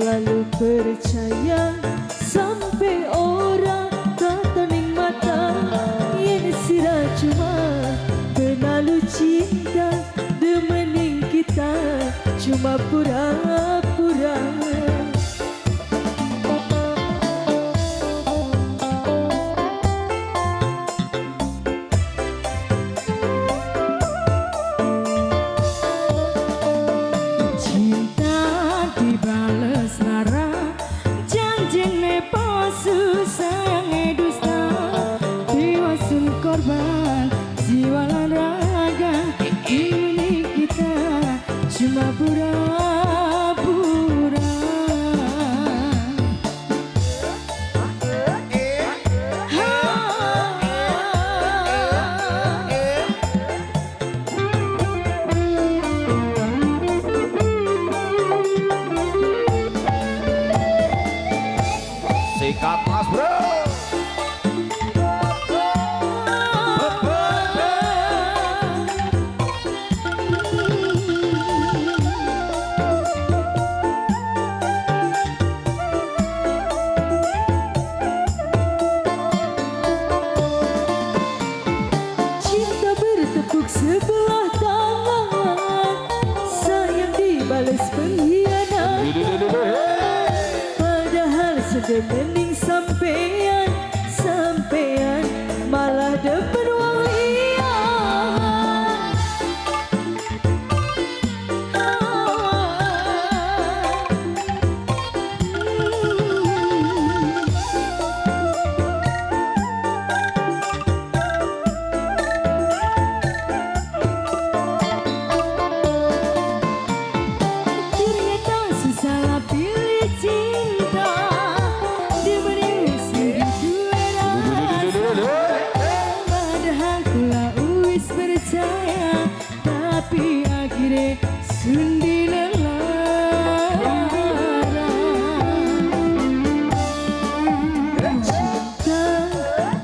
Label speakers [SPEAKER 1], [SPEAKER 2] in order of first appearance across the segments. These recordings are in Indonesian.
[SPEAKER 1] Lalu percaya sampai orang kata ning mata ini sira cuma benalu cinta demening kita cuma pura-pura. Korban jiwa dan raga ini kita cuma pura-pura.
[SPEAKER 2] Sikat mas bro.
[SPEAKER 1] Sebelah tangan sayang dibalas pengkhianat, padahal sudah mending sampean malah depan wang tapi akhirnya sundi lelara. Cinta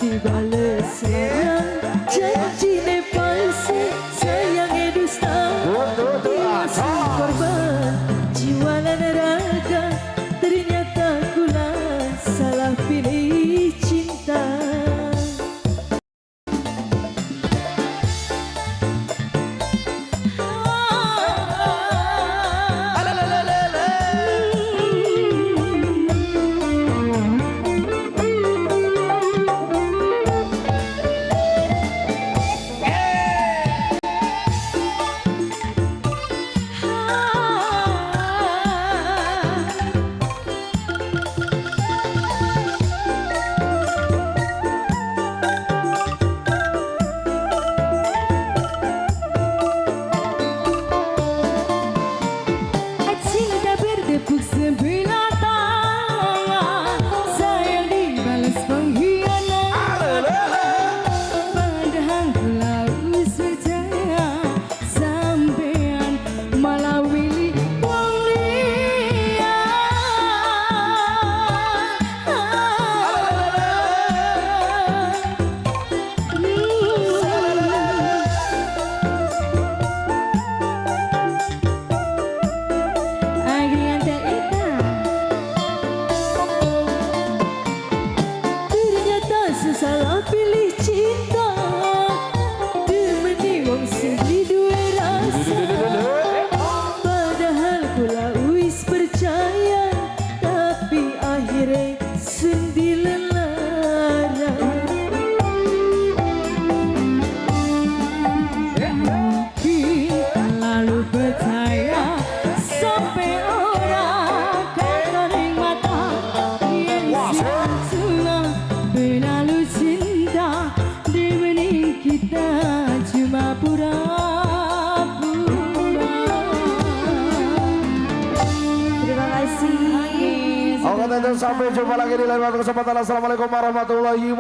[SPEAKER 1] dibales serang, janji ne palsu, sayangnya dusta. Dimasuk korban jiwa dan raga, ternyata kula salah pilih cinta. Sebelah tangan sayang dibalas pengkhianat, padahal kulus percaya sampean malah wilih wong liya. Salah pilih cinta demeni wong sendiri duwe rasa, padahal kula wis percaya tapi akhirnya sendi lelara. Mungkin lalu percaya sampai orang kata ning mata yang sudah benalu cinta dibanding kita cuma pura-pura. Terima kasih.
[SPEAKER 2] Oke, sampai jumpa lagi di lain waktu kesempatan. Assalamualaikum warahmatullahi wabarakatuh.